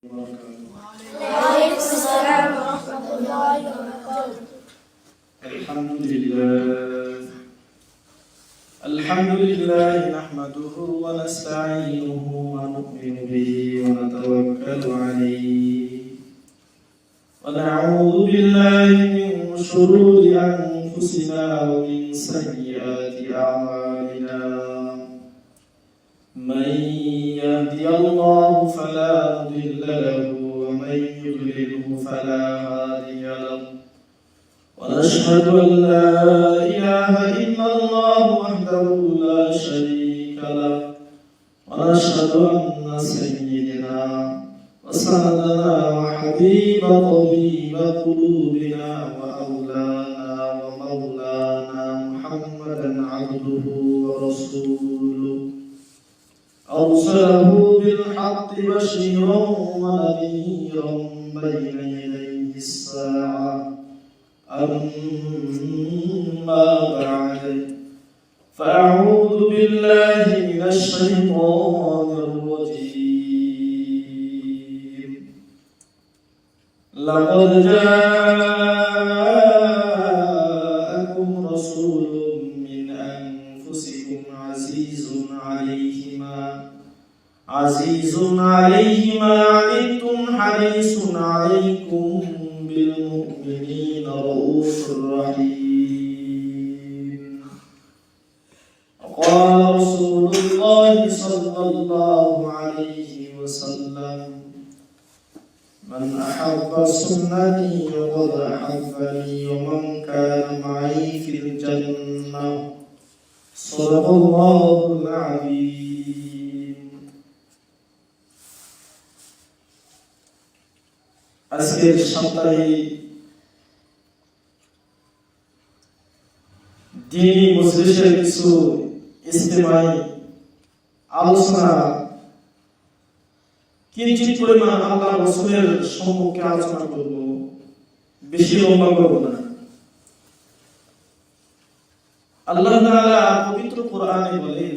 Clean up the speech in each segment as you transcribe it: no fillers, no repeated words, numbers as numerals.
وعليكم السلام ورحمة الله وبركاته. الحمد لله نحمده ونستعينه ونؤمن به ونتوكل عليه ونعوذ بالله من شرور أنفسنا ومن سيئات أعمالنا من يهدي الله فلا مضل له ومن يضلله فلا هادي له ونشهد أن لا إله إلا الله وحده لا شريك له ونشهد أن سيدنا وسندنا وحبيب طبيب قلوبنا وأولانا ومولانا محمدا عبده ورسوله أرسله بالحق بشيرا ونذيرا بين يدي الساعة أما بعد فأعوذ بالله من الشيطان الرجيم لقد جاءكم رسول من أنفسكم عزيز عليه ما عنتم حريص عليكم بالمؤمنين رؤوف رحيم. قال رسول الله صلى الله عليه وسلم من أحب سنتي فقد أحبني ومن كان معي في الجنة صدق الله العظيم. আজকের সাপ্তাহিক দ্বীনি মজলিসের কিছু ইজতিমাই আলোচনা কিঞ্চিত পরিমাণ আল্লাহ রাসূলের সম্মুখে আলোচনা করব, বেশি লম্বা করব না। আল্লাহ তাআলা পবিত্র কোরআনে বলেন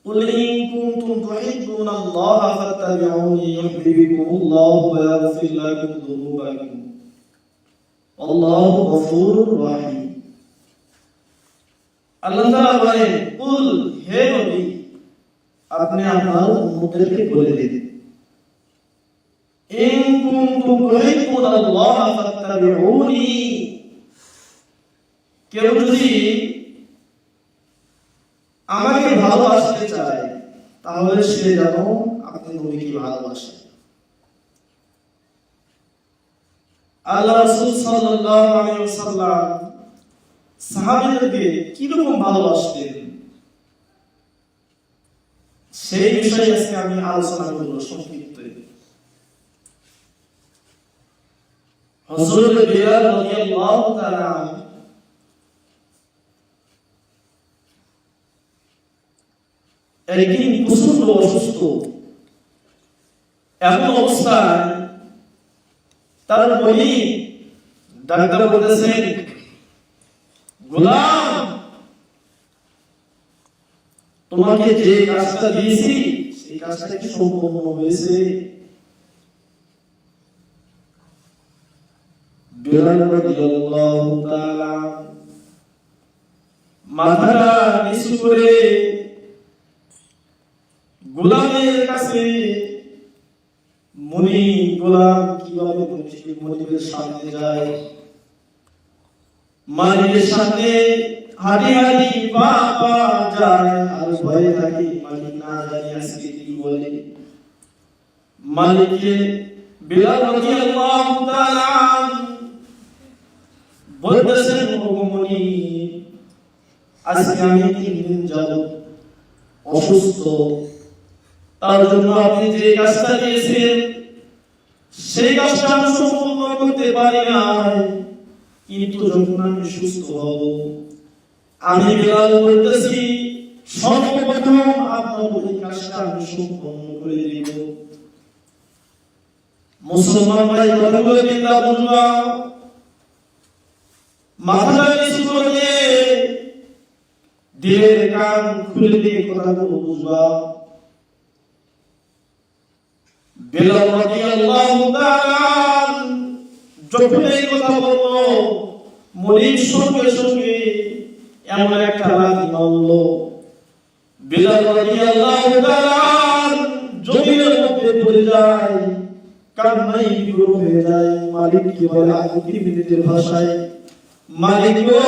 قل إن كنتم تحبون الله فاتبعوني يحببكم الله ويغفر لكم ذنوبكم والله غفور رحيم. আল্লাহ তাআলা বলেন, কুল হে নবী, আপনি আপনার উম্মতদেরকে বলে দিন, ইন কুনতুম তুহিব্বুনা আল্লাহ ফাত্তাবিউনি, কেউ যদি আমাকে ভালোবাসতে চায় তাহলে সে যেন আপনি নবীকে ভালোবাসে। আল্লাহ রাসূল সাল্লাল্লাহু আলাইহি ওয়াসাল্লাম সাহাবীদেরকে কি রকম ভালোবাসতেন সেই বিষয়ে আজকে আমি আলোচনা করব সংক্ষিপ্ত। হযরত বিলাল রাদিয়াল্লাহু তাআলা একদিন প্রচন্ড অসুস্থ, এমন অবস্থায় তার বলি ডাক্তার বলেছেন, গোলাম, তোমাকে যে কাজটা দিয়েছি সেই কাজটা কি সম্পূর্ণ হয়েছে? বিলাল রাদিয়াল্লাহু তাআলা মাথাটা নিচু করে গোলামের কাছে গোলাম কিভাবে মনিবের সামনে যায়, মালিকের সামনে হাঁটি হাঁটি পা পা যায়, আর ভয়ে থাকে মালিক না জানি আজকে কি বলে। মালিককে বিলাল রাদিয়াল্লাহু তাআলা বলতেছেন, ওগো মনিব, আজকে আমি 3 দিন যাবত অসুস্থ, তার জন্য আপনি যে কাজটা দিয়েছেন সেই কাজটা আমি সম্পূর্ণ করতে পারি না, কিন্তু যখন আমি সুস্থ হব আমি বিলাল বলতেছি সর্বপ্রথম আপনার ওই কাজটা আমি সম্পূর্ণ করে দিব। মুসলমান ভাই কথাগুলো চিন্তা করবা, মাথাটা নিচু করে দিলের কান খুলে দিয়ে কথাগুলো বুঝবা। বেলাল রাদিয়াল্লাহু তাআলা যখন এই কথা বলল, মনির সঙ্গে সঙ্গে এমন একটা রাত নামল, বেলাল রাদিয়াল্লাহু তাআলা জমিনের মধ্যে পড়ে যায়, কান্নায় বিভোর হয়ে যায়। মালিককে বলে আকুতি মিনিটের ভাষায়, মালিক গো,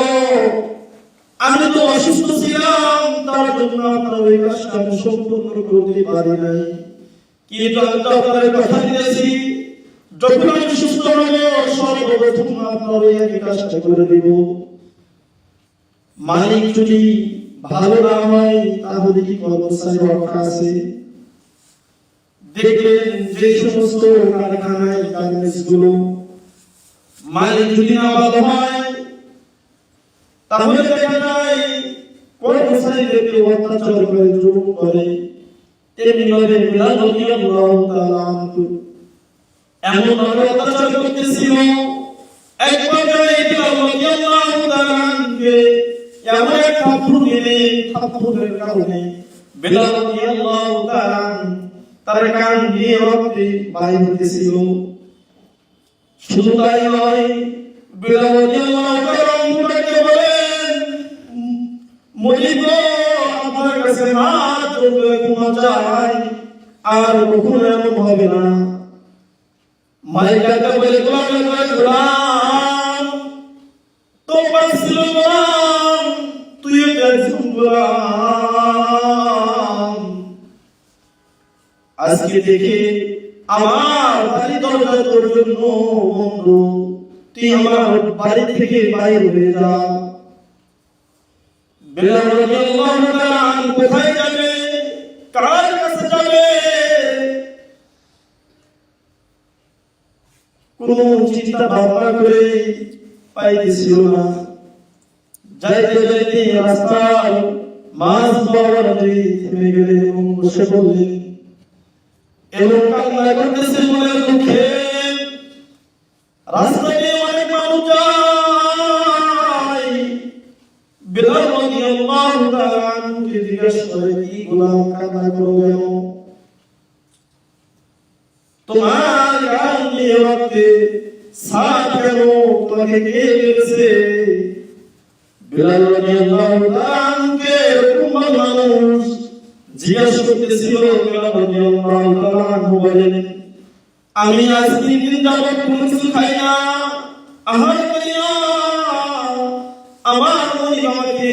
আমি তো অসুস্থ ছিলাম, তার জন্য আপনার ওই কাজটা আমি সম্পূর্ণ করতে পারি নাই, কিন্তু আমি তো আপনার কথা দিয়েছি, যখন আমি সুস্থ হব সর্বপ্রথম আপনার এই কাজটা করে দেব। মালিক যদি ভালো না হয় তাহলে কি কর্মচারী রক্ষা আছে? দেখবেন যে সমস্ত কারখানায় গার্মেন্টস গুলো মালিক যদি না ভালো হয় তাহলে দেখা যায় কর্মচারীদেরকে অত্যাচার করে, জুলুম করে। তেমনি ভাবে বেলাল রাদিয়াল্লাহু তাআলা আনহু এমন ভাবে অত্যাচার করতেছিল, একবার বেলাল রাদিয়াল্লাহু তাআলা আনহুকে এমন এক থাপ্পড় দিলে, থাপ্পড়ের কারণে বেলাল রাদিয়াল্লাহু তাআলা তার কান দিয়ে রক্ত বাইর হতেছিল। শুধু তাই নয়, বেলাল রাদিয়াল্লাহু তাআলা আনহুকে বলেন, মনির গো, আপনার কাছে মাত্র ক্ষমা চাই, আর কখনো এমন হবে না। মালিককে বলে, গোলাম তো পাচ্ছিল, গোলাম তুই একজন গোলাম, আজকে দেখে আমার বাড়ি দরজা তোর জন্য বন্ধ, তুই আমার বাড়ি থেকে বাইরে হয়ে যা। বেলাল রাদিয়াল্লাহু তাআলা কোথায় যাবে, কার কাছে যাবে, কোনো চিন্তা ভাবনা করে পাইতেছিল না। যাইতে যাইতে রাস্তার মাঝ বরাবরে থেমে গেলেন এবং বসে বললেন এবং কান্না করতেছে মনের দুঃখে। রাস্তা দিয়ে অনেক মানুষ যায়। বেলাল রাদিয়াল্লাহু তাআলা আনহুকে জিজ্ঞাসা করে, কি গোলাম কান্না করো কেন? তোমার গান দিয়ে রক্তে ছাপ কেন? তোমাকে কে মেরেছে? বেলাল রাদিয়াল্লাহু তাআলা আনহুকে এরকম মানুষ জিজ্ঞাসা করতেছিল। বেলাল রাদিয়াল্লাহু তাআলা আনহু বলেন, আমি আজ 3 দিন যাবত কোনো কিছু খাই না, আহার করি না। আমার মনির আমাকে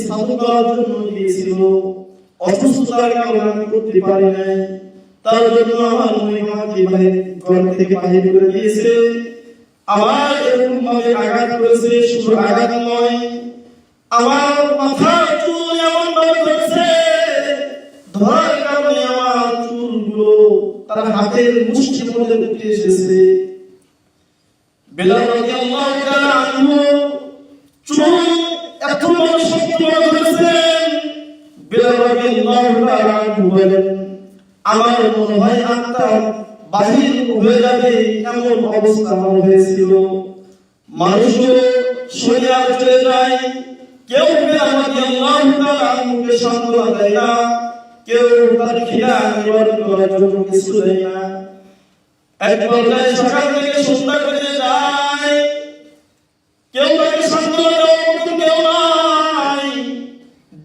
সাধু করার জন্য দিয়েছিল, অসুস্থতার কারণে আমি করতে পারি নাই, তার জন্য আমার মনির আমাকে ঘর থেকে বাহির করে দিয়েছে। আমার এরকম ভাবে আঘাত করেছে, শুধু আঘাত নয়, আমার মাথার চুল এমন ভাবে ধরেছে, ধরার কারণে আমার চুলগুলো তার হাতের মুষ্টির মধ্যে উঠে এসেছে। বেলাল রাদিয়াল্লাহু তাআলা আনহু চুল এত বড় শক্ত ধরেছেন। বেলাল রাদিয়াল্লাহু তাআলা আনহু বলেন, আমার মনে হয় আত্মা বাহির হয়ে যাবে এমন অবস্থা আমার হয়েছিল। মানুষগুলো সরে চলে যায়, কেউ বেলাল রাদিয়াল্লাহু তাআলা আনহুকে সান্ত্বনা দেয় না, কেউ তার খিদা নিবারণ করার জন্য কিছু দেয় না। এক পর্যায়ে সকাল থেকে সন্ধ্যা করে যায়, কেউ তাকে সান্ত্বনা দেওয়ার মতো কেউ নাই।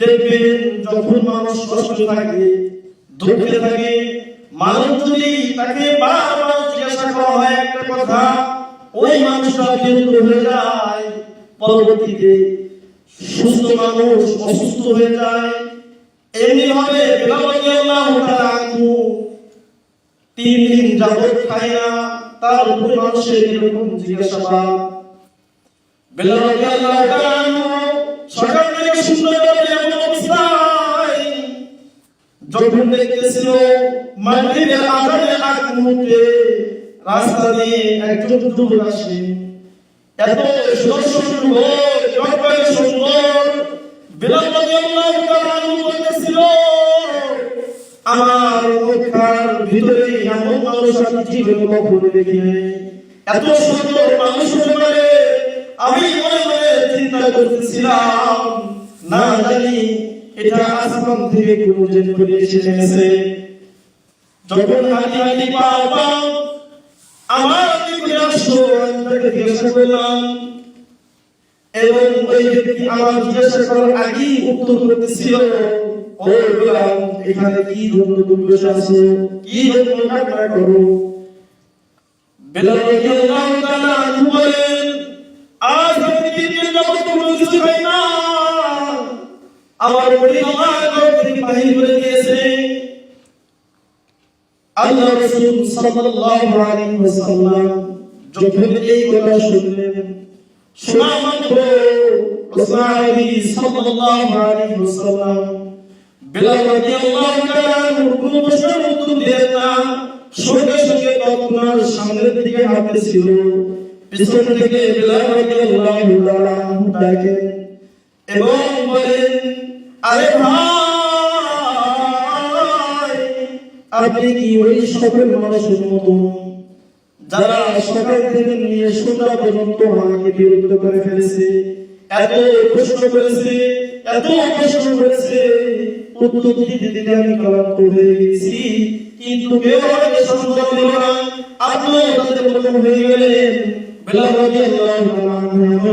দেখবেন যখন মানুষ কষ্ট থাকে, দুঃখে থাকে, মানুষ যদি তাকে বারবার জিজ্ঞাসা করা হয় একটা কথা, ওই মানুষটা বিরক্ত হয়ে যায়। পরবর্তীতে সুস্থ মানুষ অসুস্থ হয়ে যায়। এমনি ভাবে বেলাল রাদিয়াল্লাহু তাআলা আনহু 3 দিন যাবত খায় না, তার উপরে মানুষের এরকম জিজ্ঞাসাবাদ। বেলাল রাদিয়াল্লাহু তাআলা আনহু সকাল থেকে সন্ধ্যা পর্যন্ত এমন অবস্থায় যখন দেখতেছিল মাগরিবের আযানের আগ মুহূর্তে রাস্তা দিয়ে একজন যুবক আসে, এত সুন্দর বেলাল রাদিয়াল্লাহু তাআলা আনহু বলতেছিল, আমার মুখের ভিতরে এমন মানুষ আমি জীবনে কখনো দেখিনি, এত সুন্দর মানুষ হতে পারে। আমি মনে মনে চিন্তা করতেছিলাম, না জানি এটা আসমান থেকে কোনো জিন করে এসে নেমেছে। যখন হাঁটি হাঁটি পা আমার দিকে আসলো, আমি তাকে জিজ্ঞাসা করলাম, এবং ওই ব্যক্তি আমার জিজ্ঞাসা করার আগেই উত্তর করতেছিল, ও বিলাল, এখানে কি জন্য তুমি বসে আছো, কি জন্য কান্না করো? বিলাল রাদিয়াল্লাহু তাআলা আনহু বলেন, আজ আমি 3 দিন যাবত কোনো কিছু খাই না, আমার পরিবার ঘর থেকে বাহির করে দিয়েছে। আল্লাহ রাসূল সাল্লাল্লাহু আলাইহি ওয়াসাল্লাম যখন এই কথা শুনলেন, শোনা মাত্র রাসূল সাল্লাল্লাহু আলাইহি ওয়াসাল্লাম বিলাল রাদিয়াল্লাহু তাআলা কোনো প্রশ্নের উত্তর দিলেন না, সঙ্গে সঙ্গে তৎক্ষণাৎ সামনের দিকে হাঁটতেছিল, পিছন থেকে বিলাল রাদিয়াল্লাহু তাআলা ডাকেন এবং বলেন, আরে ভাই, আপনি কি ওই সকল মানুষের মতো যারা সকাল থেকে নিয়ে সন্ধ্যা পর্যন্ত আমাকে বিরক্ত করে ফেলেছে, এত প্রশ্ন করেছে, উত্তর দিতে দিতে আমি ক্লান্ত হয়ে গেছি, কিন্তু কেউ আমাকে সংবাদ দিল না, আপনিও তাদের মতো হয়ে গেলেন? বিলাল রাদিয়াল্লাহু তাআলা আনহু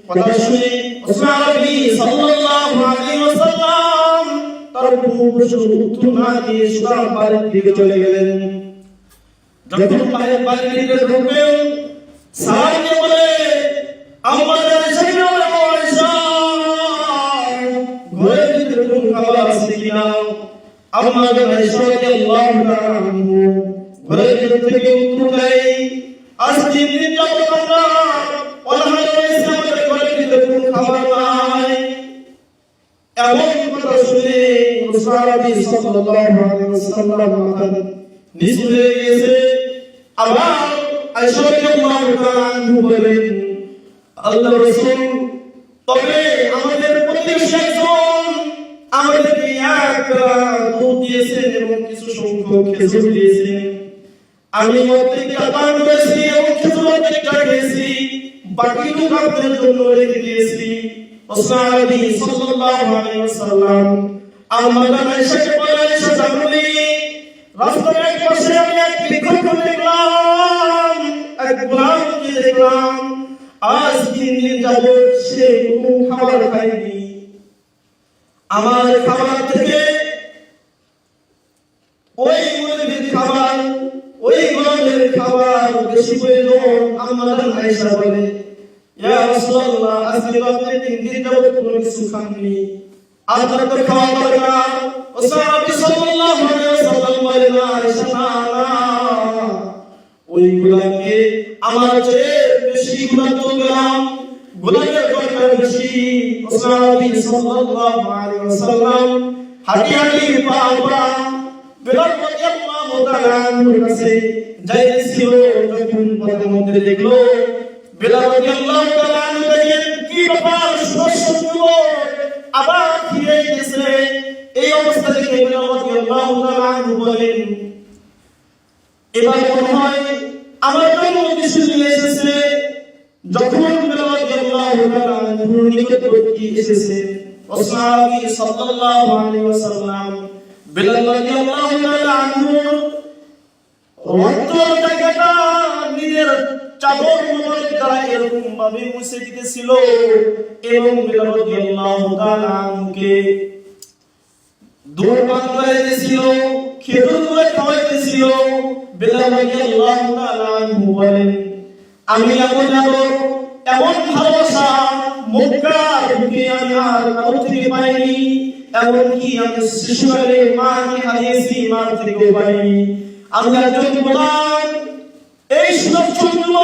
কথা শুনে রাসূল সাল্লাল্লাহু আলাইহি ওয়াসাল্লাম তার কোনো প্রশ্নের উত্তর না দিয়ে সোজা বাড়ির দিকে চলে গেলেন। যখন বাড়ির দিকে ঢুকলেন, সাহাবী বলে, আমাদের আয়েশা ঘরের ভিতরে কোনো খাবার আছে কিনা? আমাদের আয়েশা রাদিয়াল্লাহু তাআলা আনহা ঘরের ভিতর থেকে উত্তর দেয়, আজ 3 দিন যাবত আমরা অনাহারে রয়েছি, আমাদের ঘরের ভিতরে কোনো খাবার নাই। এমন কথা শুনে রাসূল সাল্লাল্লাহু আলাইহি ওয়াসাল্লাম মাথা নিচু হয়ে গেছে। আবার আয়েশা রাদিয়াল্লাহু তাআলা আনহা বলেন, আল্লাহর রাসূল, তবে আমাদের প্রতিবেশী একজন আমাদেরকে এক দুধ দিয়েছেন এবং কিছু সংখ্যক খেজুর দিয়েছেন, আমি অর্ধেকটা পান করেছি এবং খেজুর অর্ধেকটা খেয়েছি, বাকিটুকু আপনার জন্য রেখে দিয়েছি। রাসূল সাল্লাল্লাহু আলাইহি ওয়াসাল্লাম আমাদের আয়েশাকে বলেন, আয়েশা জানলি, রাস্তার এক পাশে আমি এক বিক্ষুব্ধ দেখলাম, এক গোলামকে দেখলাম, আজ 3 দিন যাবত সে কোনো খাবার খায়নি। আমার খাবার থেকে ওই মুরগির খাবার, ওই গোলামের খাবার বেশি প্রয়োজন। আমাদের আয়েশা বলে, ইয়া রাসূলুল্লাহ, আজকে আপনি 3 দিন যাবত কোনো কিছু খাননি, আপনার তো খাওয়া দরকার। রাসূল সাল্লাল্লাহু আলাইহি ওয়াসাল্লাম বলেন, আয়েশা না, ওই গোলামকে আমার চেয়ে বেশি গোলামের দরকার বেশি। রাসূল সাল্লাল্লাহু আলাইহি ওয়াসাল্লাম হাঁটি হাঁটি পা বিলাল রাদিয়াল্লাহু তাআলা আনহুর কাছে যাইতেছিল। যখন পথের মধ্যে দেখলো বিলাল রাদিয়াল্লাহু তাআলা আনহু দেখেন, কি ব্যাপার, আবার ফিরে গেছে। এই অবস্থা দেখে বিলাল রাদিয়াল্লাহু তাআলা আনহু বলেন, এবার মনে হয় আমার জন্য কিছু নিয়ে এসেছে। যখন বিলাল রাদিয়াল্লাহু তাআলা আনহুর নিকটবর্তী এসেছে, রাসূল সাল্লাল্লাহু আলাইহি ওয়াসাল্লাম বিলাল রাদিয়াল্লাহু তাআলা আনহুর রক্তটাকে নিজের চাদর মোবারক দ্বারা এরকম ভাবে মুছে দিতেছিল এবং বিলাল রাদিয়াল্লাহু তাআলা আনহুকে দুধ পান করাইতেছিল, খেজুর গুলো খাওয়াইতেছিল। বিলাল রাদিয়াল্লাহু তাআলা আনহু বলেন, আমি এমন ভালোবাসা মক্কার বুকে আমি আর কারো থেকে পাইনি, এমনকি আমি শিশুকালে মাকে হারিয়েছি, মার থেকেও পাইনি। আমি একজন গোলাম, এই সৌন্দর্য,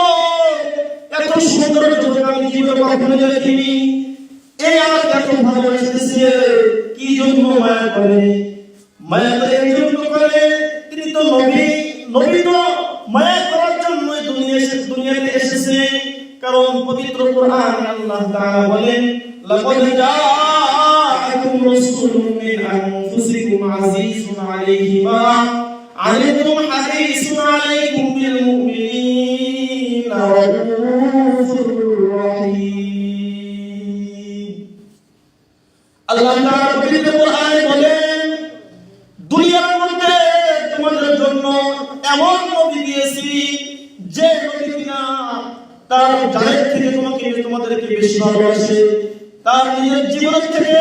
এত সৌন্দর্য আমি জীবনে কখনো দেখিনি। এই আমার এত ভালোবাসতেছে, কি জন্য মায়া করে? মায়া করে এই জন্য করে, তিনি তো নবী তো মায়া করার জন্য দুনিয়াতে এসেছে। কারণ পবিত্র কোরআনে আল্লাহ তাআলা বলেন, লাকাদ জাআকুম রাসূলুম মিন আনফুসিকুম আযীজুন আলাইহি মা আনিতুম হারিসুন আলাইকুম বিল মুমিনিনা রাউফুর রহিম। আল্লাহ তাআলা পবিত্র কোরআনে বলেন, দুনিয়ার মধ্যে তোমাদের জন্য নবী দিয়েছি যে নবী কিনা তার জানের থেকে তোমাদেরকে বেশি ভালোবাসে, তার নিজের জীবনের থেকে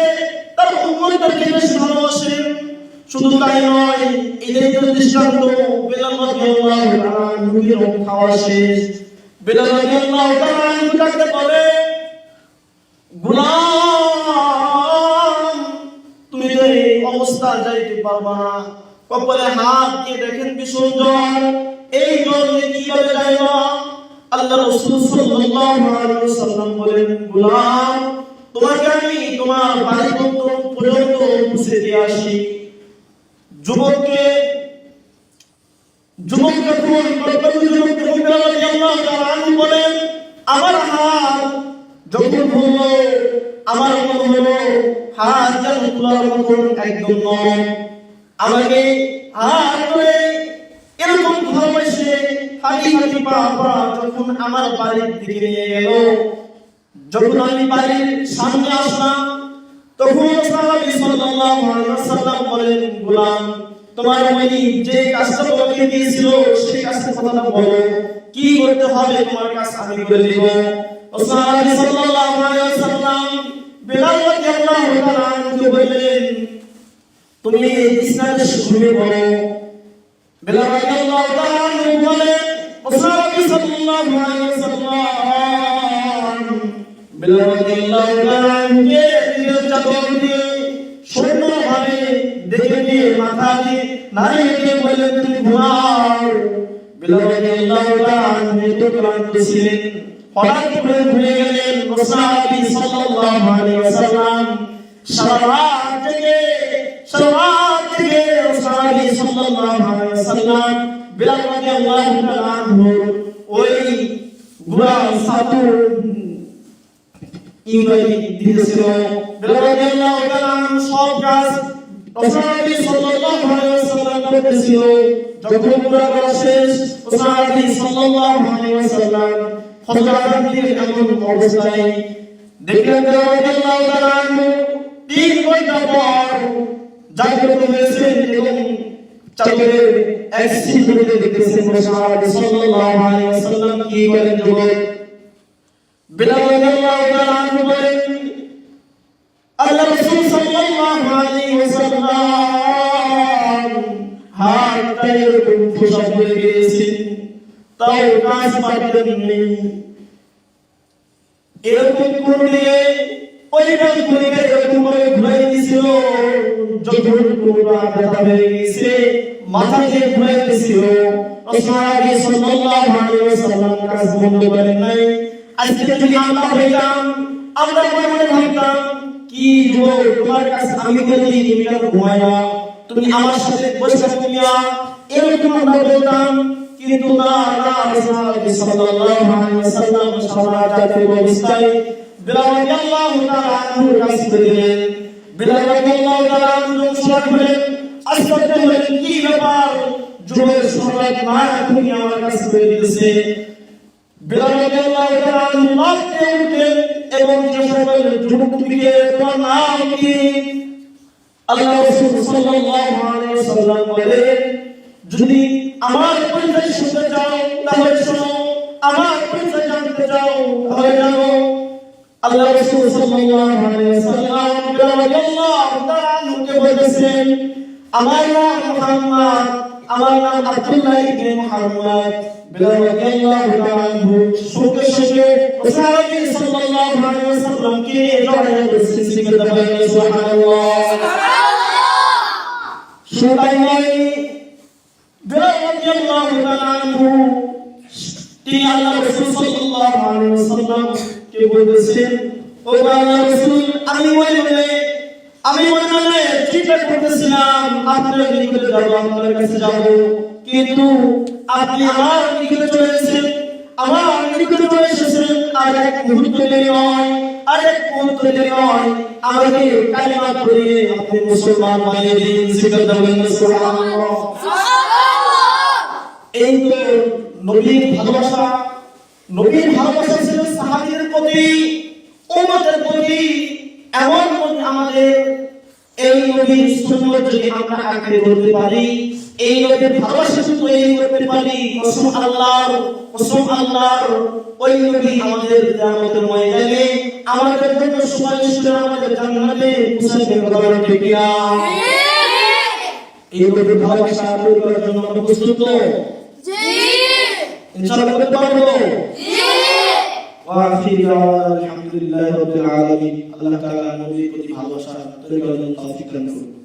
তার উম্মতদেরকে বেশি ভালোবাসে। শুধু তাই নয়, এদের দৃষ্টান্ত বেলাল রাদিয়াল্লাহু তাআলা আনহুর খাওয়া শেষ। বেলাল রাদিয়াল্লাহু তাআলা আনহু ডাকতে বলে, গোলাম তুমি তো এই অবস্থা যাইতে পারবা না, কপালে হাত দিয়ে দেখেন ভীষণ জ্বর, এই জ্বর নিয়ে কিভাবে যাইবা? আল্লাহ রাসূল সাল্লাল্লাহু আলাইহি ওয়াসাল্লাম বলেন, গোলাম তোমাকে আমি তোমার বাড়ি পর্যন্ত পৌঁছে দিয়ে আসি। যুবককে ফোন করে বেলাল রাদিয়াল্লাহু তাআলা আনহু বলেন, আমার হাত যখন বলল আমার মনে হলো হাত যেন তোলার মতন একদম নরম, আমাকে হাত ধরে এরকম ভালোবাসে হাঁটি হাঁটি পা যখন আমার বাড়ির দিকে নিয়ে গেল। যখন আমি বাড়ির সামনে আসলাম তখন সাহাবী সাল্লাল্লাহু আলাইহি ওয়াসাল্লাম বলেন, গোলাম তোমার ওই যে কাজটা তোমাকে দিয়েছিল সেই কাজটা কথাটা বলো, কি করতে হবে তোমার কাজ আমি করে দেব। সাহাবী সাল্লাল্লাহু আলাইহি ওয়াসাল্লাম বেলাল রাদিয়াল্লাহু তাআলা আনহুকে বললেন, তুমি ইসলামে শুরু করো। বেলাল রাদিয়াল্লাহু তাআলা আনহু বলেন, সাহাবী সাল্লাল্লাহু আলাইহি ওয়াসাল্লাম বেলাল রাদিয়াল্লাহু তাআলা আনহুকে নিজের চাদর দিয়ে সুন্দরভাবে দেখে দিয়ে মাথা দিয়ে নাড়িয়ে দিয়ে বললেন, তুমি ঘুমাও। বেলাল রাদিয়াল্লাহু তাআলা আনহু তো ক্লান্ত ছিলেন, হঠাৎ করে ঘুরে গেলেন। রাসূল সাল্লাল্লাহু আলাইহি ওয়াসাল্লাম সারা রাত জেগে রাসূল সাল্লাল্লাহু আলাইহি ওয়াসাল্লাম বেলাল রাদিয়াল্লাহু তাআলা আনহু ওই বুড়া সাধু ইংরেজি দিয়েছিল। বেলাল রাদিয়াল্লাহু তাআলা সব কাজ রাসূল সাল্লাল্লাহু আলাইহি ওয়াসাল্লাম করতেছিল। যখন পুরো করা শেষ রাসূল সাল্লাল্লাহু আলাইহি ওয়াসাল্লাম ফজর আযান দিয়ে এমন অবস্থায় দেখলেন বেলাল রাদিয়াল্লাহু তাআলা 3 ঘন্টা পর জাগ্রত হয়েছেন এবং চাদরের এক সিজদাতে দেখতেছেন রাসূল সাল্লাল্লাহু আলাইহি ওয়াসাল্লাম কি করেন। যুবক বেলাল রাদিয়াল্লাহু তাআলা বলেন, আল্লাহ রাসূল সাল্লাল্লাহু আলাইহি ওয়াসাল্লাম হাতটা এরকম ফুসা করে গিয়েছেন, তাও কাজ পারেননি। এরকম করে ওইটা করে এরকম করে ঘুরাই দিয়েছিল, যখন পুরোটা ব্যথা হয়ে গেছে মাথা দিয়ে ঘুরাই দিয়েছিল। রাসূল সাল্লাল্লাহু আলাইহি ওয়াসাল্লাম কাজ বন্ধ করেন নাই। আজকে যদি আমরা হইতাম, আমরা মনে মনে ভাবতাম, কি গো তোমার কাজ আমি করে দিই, তুমি কেন ঘুমায় না, তুমি আমার সাথে বসে থাকো, এরকম আমরা বলতাম। কিন্তু না, রাসূল সাল্লাল্লাহু আলাইহি ওয়াসাল্লাম সারা রাতের অবস্থায় বেলাল রাদিয়াল্লাহু তাআলা আনহুর কাছে দিলেন। বেলাল রাদিয়াল্লাহু তাআলা আনহু শুনে বলেন, আশ্চর্য হলেন, কি ব্যাপার, যুবক সম্রাট মা তুমি আমার কাছে দিয়েছে। বেলাল রাদিয়াল্লাহু তাআলা আনহু মারতে উঠলেন এবং জিজ্ঞাসা করলেন, যুবকটিকে তোমার নাম কি? আল্লাহ রাসূল সাল্লাল্লাহু আলাইহি ওয়াসাল্লাম বলেন, যদি আমার পরিচয় শুনতে চাও তাহলে শোনো, আমার পরিচয় জানতে চাও তাহলে জানো। আল্লাহ রাসূল সাল্লাল্লাহু আলাইহি ওয়াসাল্লাম বেলাল রাদিয়াল্লাহু তাআলা আনহুকে বলেছেন, আমার নাম মুহাম্মদ, আমার নাম আব্দুল্লাহ ইবনে মুহাম্মদ। বেলাল রাদিয়াল্লাহু তাআলা আনহু শুনতে শুনতে রাসূল সাল্লাল্লাহু আলাইহি ওয়াসাল্লামকে জড়িয়ে ধরেছেন, সিজদা করেন, সুবহানাল্লাহ। শুনাই নাই বেলাল রাদিয়াল্লাহু তাআলা আনহু তিনি আল্লাহ রাসূল সাল্লাল্লাহু আলাইহি ওয়াসাল্লাম কে বলেছেন, ও আল্লাহর রাসূল, আমি মনে মনে চিন্তা করতেছিলাম আপনার নিকটে যাব, আপনার কাছে যাব, কিন্তু আপনি আমার নিকটে চলে এসেছেন, আর এক মুহূর্ত দেরি নয়, আমাকে কালিমা পড়িয়ে আপনি মুসলমান বানিয়ে দিন, সিজদা করেন, সুবহানাল্লাহ। এই তো নবীর ভালোবাসা ছিল সাহাবীদের প্রতি, উম্মতের প্রতি। এমন আমাদের এই নবীর সুন্নাত যদি আমরা আঁকড়ে ধরতে পারি, এই নবীর ভালোবাসা শুধু এই করতে পারি। কসম আল্লাহর, কসম আল্লাহর, ওই নবী আমাদের কিয়ামতের ময়দানে আমাদের জন্য সুপারিশ করে আমাদের জান্নাতে পৌঁছাবে। কথা বলেন ঠিক কিনা? এই নবীর ভালোবাসা তৈরি করার জন্য আমরা প্রস্তুত তো? জি ইনশাআল্লাহ করতে পারবো। জি ওয়াখির দাওয়ানা আলহামদুলিল্লাহি রাব্বিল আলামিন। আল্লাহ তাআলা নবীর প্রতি ভালোবাসা তৈরি করার জন্য তৌফিক দান করুন।